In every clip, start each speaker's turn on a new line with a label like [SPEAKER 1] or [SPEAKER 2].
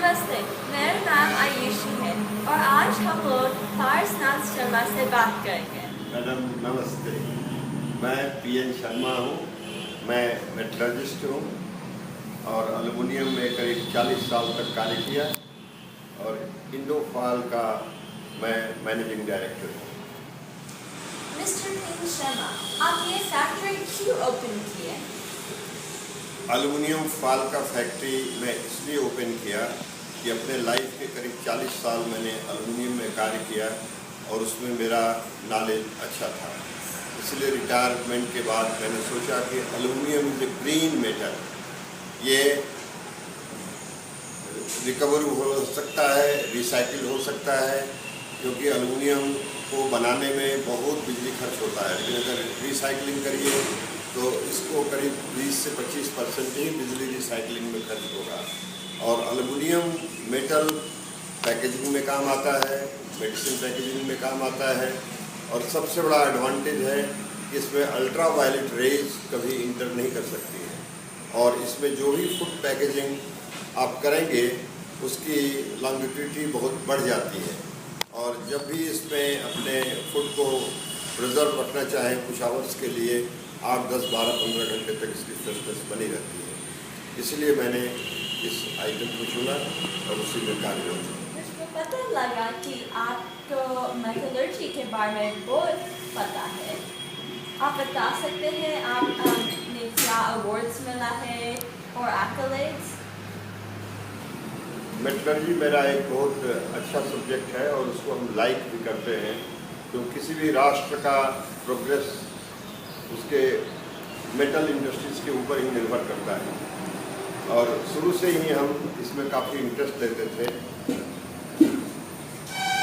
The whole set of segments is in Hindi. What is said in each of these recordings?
[SPEAKER 1] नमस्ते, मेरा नाम आयुषी है और आज हम लोग पारसनाथ शर्मा से बात करेंगे।
[SPEAKER 2] मैडम नमस्ते, मैं पीएन शर्मा हूँ। मैं मेटलर्जिस्ट हूँ और एल्युमिनियम में करीब 40 साल तक कार्य किया और इंडोफाल का मैं मैनेजिंग डायरेक्टर हूँ।
[SPEAKER 1] मिस्टर पीएन शर्मा, आप ये फैक्ट्री क्यों ओपन किए?
[SPEAKER 2] एल्युमिनियम फाल का फैक्ट्री मैं इसलिए ओपन किया कि अपने लाइफ के करीब 40 साल मैंने एल्युमिनियम में कार्य किया और उसमें मेरा नॉलेज अच्छा था। इसलिए रिटायरमेंट के बाद मैंने सोचा कि aluminium is a green metal, ये रिकवर हो सकता है, रिसाइकिल हो सकता है, क्योंकि एल्युमिनियम को बनाने में बहुत बिजली खर्च होता है, लेकिन अगर रिसाइकलिंग करिए तो इसको करीब 20 से 25% ही बिजली रिसाइकलिंग में खर्च होगा। और एल्युमिनियम मेटल पैकेजिंग में काम आता है, मेडिसिन पैकेजिंग में काम आता है और सबसे बड़ा एडवांटेज है कि इसमें अल्ट्रा वायलेट रेज कभी इंटर नहीं कर सकती है और इसमें जो भी फूड पैकेजिंग आप करेंगे उसकी लॉन्गिविटी बहुत बढ़ जाती है और जब भी इसमें अपने फूड को प्रिजर्व रखना चाहें कुछ आवर्स के लिए 8, 10, 12, 15 घंटे तक इसकी फ्रेशनेस बनी रहती है। इसलिए मैंने इस आइटम को चुना और उसी में कार्यरत हूँ।
[SPEAKER 1] मुझको पता लगा कि आपको मेटलर्जी के बारे में बहुत पता है। आप बता सकते हैं आपने क्या अवार्ड्स मिला है और एक्कलेड्स?
[SPEAKER 2] मेटलर्जी मेरा एक बहुत अच्छा सब्जेक्ट है और उसको हम लाइक भी करते हैं, तो किसी भी राष्ट्र का प्रोग्रेस उसके मेटल इंडस्ट्रीज के ऊपर ही निर्भर करता है और शुरू से ही हम इसमें काफ़ी इंटरेस्ट लेते थे।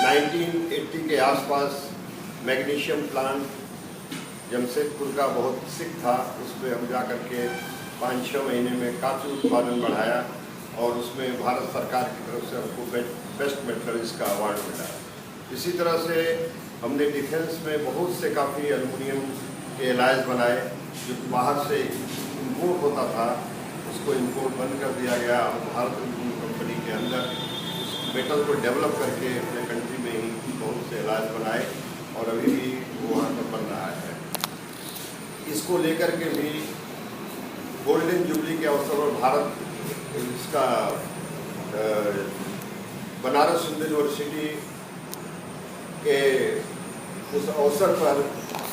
[SPEAKER 2] 1980 के आसपास मैग्नीशियम प्लांट जमशेदपुर का बहुत सिक था, उसमें हम जा कर के 5-6 महीने में काफ़ी उत्पादन बढ़ाया और उसमें भारत सरकार की तरफ से हमको बेस्ट मेटलर्जिस्ट का अवार्ड मिला। इसी तरह से हमने डिफेंस में बहुत से काफ़ी एल्युमिनियम के एलाइज बनाए जो बाहर से इम्पोर्ट होता था, उसको इम्पोर्ट बंद कर दिया गया और भारत कंपनी के अंदर उस मेटल को डेवलप करके अपने कंट्री में ही बहुत से एलाइज बनाए और अभी भी वो वहाँ पर बन रहा है। इसको लेकर के भी गोल्डन जुबली के अवसर पर भारत इसका बनारस हिंदू यूनिवर्सिटी के उस अवसर पर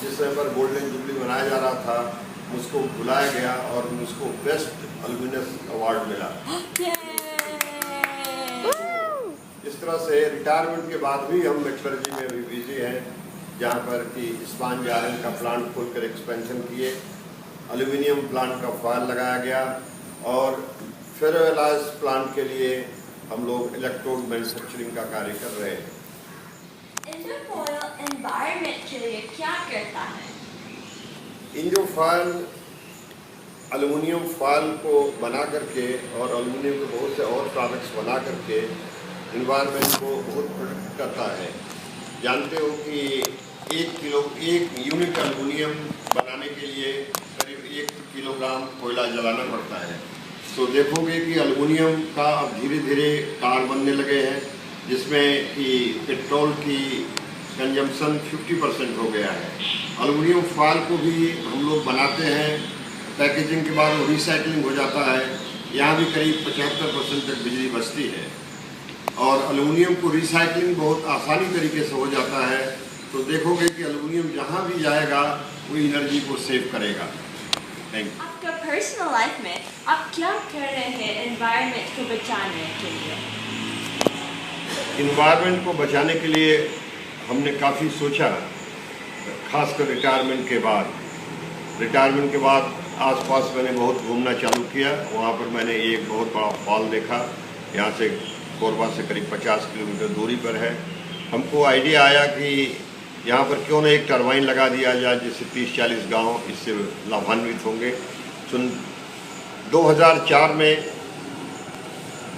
[SPEAKER 2] जिस समय पर गोल्डन जुबली मनाया जा रहा था मुझको बुलाया गया और मुझको बेस्ट एल्युमिनियस अवार्ड मिला। इस तरह से रिटायरमेंट के बाद भी हम मेटलर्जी में भी बिजी हैं, जहाँ पर कि स्पंज आयरन का प्लांट खोलकर एक्सपेंशन किए, एल्युमिनियम प्लांट का फॉयल लगाया गया और फेरोएलाइज प्लांट के लिए हम लोग इलेक्ट्रोड मैन्युफैक्चरिंग का कार्य कर रहे हैं।
[SPEAKER 1] इंडोफाल एनवायरनमेंट के लिए क्या करता है?
[SPEAKER 2] इंडोफाल एल्युमिनियम फॉयल को बना करके और एल्युमिनियम के बहुत से और प्रोडक्ट्स बना करके इन्वायरमेंट को बहुत प्रोटेक्ट करता है। जानते हो कि 1 यूनिट एल्युमिनियम बनाने के लिए करीब 1 किलोग्राम कोयला जलाना पड़ता है। तो देखोगे कि एल्युमिनियम का अब धीरे धीरे कार बनने लगे हैं जिसमें कि पेट्रोल की कंजम्पशन 50% हो गया है। एल्युमिनियम फॉयल को भी हम लोग बनाते हैं, पैकेजिंग के बाद वो रिसाइकलिंग हो जाता है, यहाँ भी करीब 75% तक बिजली बचती है और एल्युमिनियम को रिसाइकलिंग बहुत आसानी तरीके से हो जाता है। तो देखोगे कि एल्युमिनियम जहाँ भी जाएगा वो एनर्जी को सेव करेगा। Thank you.
[SPEAKER 1] आपका पर्सनल लाइफ में आप क्या कर रहे हैं एनवायरनमेंट को बचाने के लिए?
[SPEAKER 2] इन्वायरमेंट को बचाने के लिए हमने काफ़ी सोचा, खासकर रिटायरमेंट के बाद आसपास मैंने बहुत घूमना चालू किया। वहाँ पर मैंने एक बहुत बड़ा फॉल देखा, यहाँ से कोरबा से करीब 50 किलोमीटर दूरी पर है। हमको आइडिया आया कि यहाँ पर क्यों ना एक टरबाइन लगा दिया जाए जिससे 30-40 गांव इससे लाभान्वित होंगे। 2004 में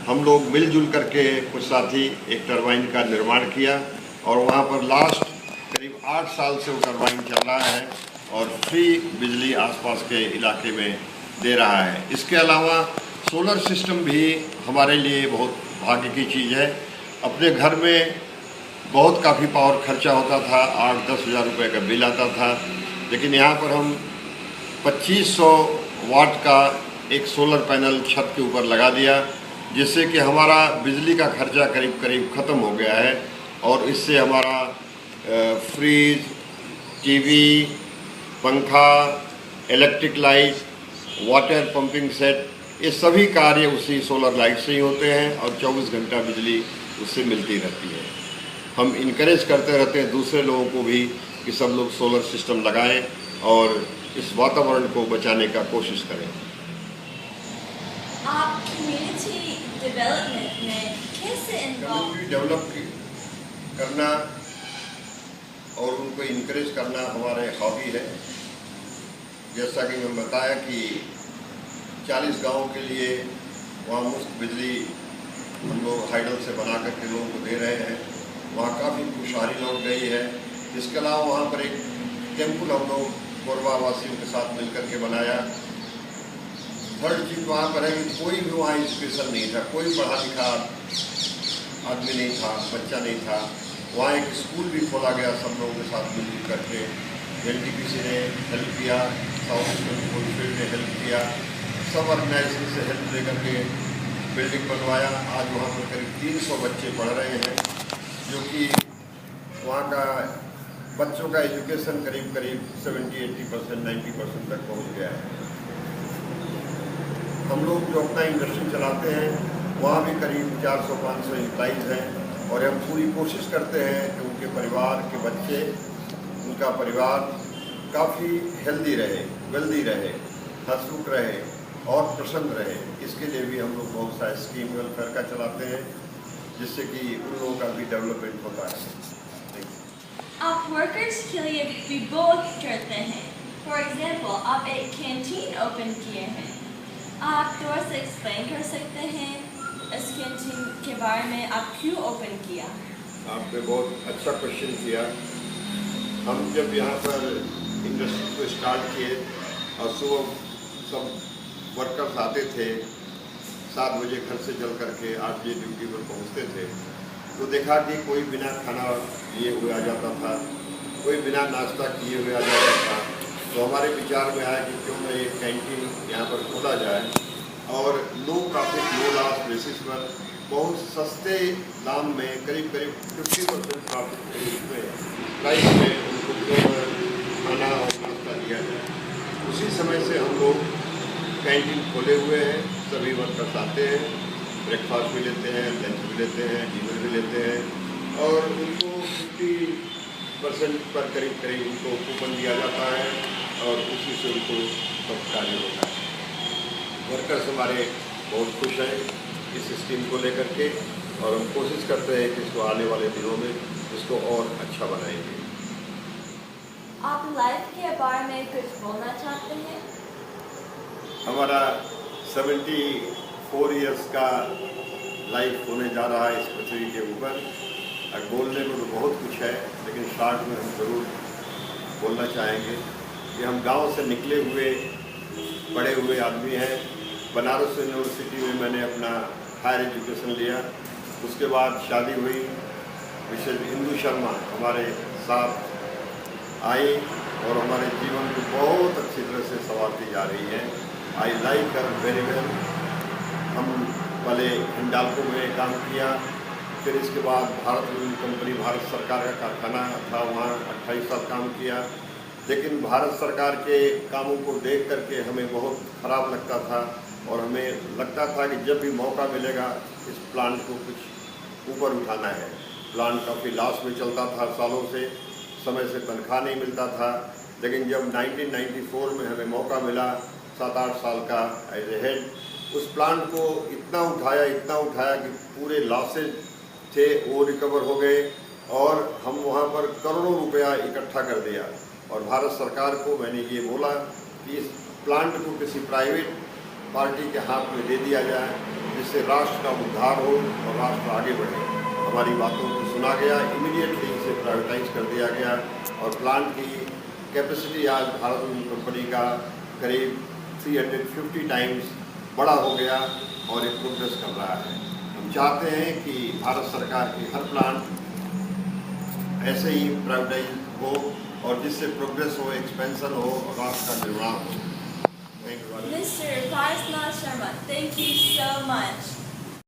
[SPEAKER 2] हम लोग मिलजुल करके कुछ साथी एक टरबाइन का निर्माण किया और वहाँ पर लास्ट करीब 8 साल से वो टरबाइन चल रहा है और फ्री बिजली आसपास के इलाके में दे रहा है। इसके अलावा सोलर सिस्टम भी हमारे लिए बहुत भाग्य की चीज़ है। अपने घर में बहुत काफ़ी पावर खर्चा होता था, 8-10 हज़ार रुपये का बिल आता था, लेकिन यहाँ पर हम 2500 वाट का एक सोलर पैनल छत के ऊपर लगा दिया, जिससे कि हमारा बिजली का खर्चा करीब करीब ख़त्म हो गया है। और इससे हमारा फ्रिज, टीवी, पंखा, electric light, water pumping set, ये सभी कार्य उसी सोलर लाइट से ही होते हैं और 24 घंटा बिजली उससे मिलती रहती है। हम इनकरेज करते रहते हैं दूसरे लोगों को भी कि सब लोग सोलर सिस्टम लगाएं और इस वातावरण को बचाने का कोशिश करें।
[SPEAKER 1] आप कम्युनिटी डेवलपमेंट में कैसे इन्वॉल्व?
[SPEAKER 2] कम्युनिटी डेवलप करना और उनको इनकरेज करना हमारे हॉबी है। जैसा कि मैं बताया कि 40 गाँव के लिए वहाँ मुफ्त बिजली हम लोग हाइडल से बना करके लोगों को दे रहे हैं। वहाँ काफ़ी खुशहाली लौट गई है। इसके अलावा वहाँ पर एक टेम्पल हम लोग कोरबा वासियों के साथ मिलकर के बनाया। थर्ड चीज़ वहाँ पर है कि कोई भी वहाँ एजुकेशन नहीं था, कोई पढ़ा लिखा आदमी नहीं था, बच्चा नहीं था। वहाँ एक स्कूल भी खोला गया सब लोगों के साथ मिलजुल करके। NTPC ने हेल्प किया, साउथ कोलफील्ड ने हेल्प किया, सब ऑर्गेनाइजेशन से हेल्प लेकर के बिल्डिंग बनवाया। आज वहाँ पर करीब 300 बच्चे पढ़ रहे हैं, जो कि वहाँ का बच्चों का एजुकेशन करीब करीब 70-80%, 90% तक पहुँच गया है। हम लोग जो अपना इंडस्ट्री चलाते हैं वहाँ भी करीब 400-500 एम्प्लॉइज़ हैं और हम पूरी कोशिश करते हैं कि उनके परिवार के बच्चे, उनका परिवार काफ़ी हेल्दी रहे, वेल्दी रहे, हंसमुख रहे और प्रसन्न रहे। इसके लिए भी हम लोग बहुत सारे स्कीम वेलफेयर का चलाते हैं, जिससे कि उन लोगों का भी डेवलपमेंट होता है।
[SPEAKER 1] आप वर्कर्स के लिए भी बहुत करते हैं। फॉर एग्जाम्पल, आप एक कैंटीन ओपन किए हैं। आप थोड़ा सा एक्सप्लेन कर सकते हैं इस कैंटीन के बारे में, आप क्यों ओपन किया?
[SPEAKER 2] आपने बहुत अच्छा क्वेश्चन किया। हम जब यहाँ पर इंडस्ट्री को स्टार्ट किए और सुबह सब वर्कर्स आते थे, 7 बजे घर से चल करके 8 बजे ड्यूटी पर पहुँचते थे, तो देखा कि कोई बिना खाना लिए हुए आ जाता था, कोई बिना नाश्ता किए हुए आ जाता था। तो हमारे विचार में आया कि क्यों ना एक कैंटीन यहाँ पर खोला जाए और लोग काफ़ी लो लास्ट बेसिस पर बहुत सस्ते दाम में करीब करीब 50% प्रॉफिट प्राइस में उनको खाना और नाश्ता दिया जाए। उसी समय से हम लोग कैंटीन खोले हुए हैं। सभी वर्कर्स आते हैं, ब्रेकफास्ट भी लेते हैं, लंच भी लेते हैं, डिनर भी लेते हैं और उनको 50% पर करीब करीब उनको कूपन दिया जाता है और उसी से उनको सब कार्य होता है। वर्कर्स हमारे बहुत खुश हैं इस स्कीम को लेकर के और हम कोशिश करते हैं कि इसको आने वाले दिनों में इसको और अच्छा बनाएंगे।
[SPEAKER 1] आप लाइफ के बारे में कुछ बोलना चाहते हैं?
[SPEAKER 2] हमारा 74 इयर्स का लाइफ होने जा रहा है इस पृथ्वी के ऊपर। बोलने को तो बहुत कुछ है, लेकिन शॉर्ट में हम ज़रूर बोलना चाहेंगे कि हम गांव से निकले हुए पढ़े हुए आदमी हैं। बनारस यूनिवर्सिटी में मैंने अपना हायर एजुकेशन लिया। उसके बाद शादी हुई। मिसेज इंदू शर्मा हमारे साथ आई और हमारे जीवन को बहुत अच्छी तरह से संवारती जा रही है। I like her very well. हम पहले हिंडाल्को में काम किया, फिर इसके बाद भारत लूम कंपनी, भारत सरकार का कारखाना था, वहाँ 28 साल काम किया। लेकिन भारत सरकार के कामों को देख करके हमें बहुत ख़राब लगता था और हमें लगता था कि जब भी मौका मिलेगा इस प्लांट को कुछ ऊपर उठाना है। प्लांट काफ़ी लॉस में चलता था सालों से, समय से तनख्वाह नहीं मिलता था। लेकिन जब 1994 में हमें मौका मिला 7-8 साल का एज ए हेड, उस प्लांट को इतना उठाया कि पूरे लॉसेज थे वो रिकवर हो गए और हम वहाँ पर करोड़ों रुपया इकट्ठा कर दिया। और भारत सरकार को मैंने ये बोला कि इस प्लांट को किसी प्राइवेट पार्टी के हाथ में दे दिया जाए, जिससे राष्ट्र का उद्धार हो और राष्ट्र आगे बढ़े। हमारी बातों को सुना गया, इमीडिएटली इसे प्राइवेटाइज कर दिया गया और प्लांट की कैपेसिटी आज भारत लूम कंपनी का करीब 350 टाइम्स बड़ा हो गया और ये प्रोग्रेस कर रहा है। हम चाहते हैं कि भारत सरकार की हर प्लांट ऐसे ही प्राइवेटाइज हो और जिससे प्रोग्रेस हो, एक्सपेंशन हो और राष्ट्र का निर्माण हो। Thank you.
[SPEAKER 1] Mr. Parsnath Sharma, thank you so much.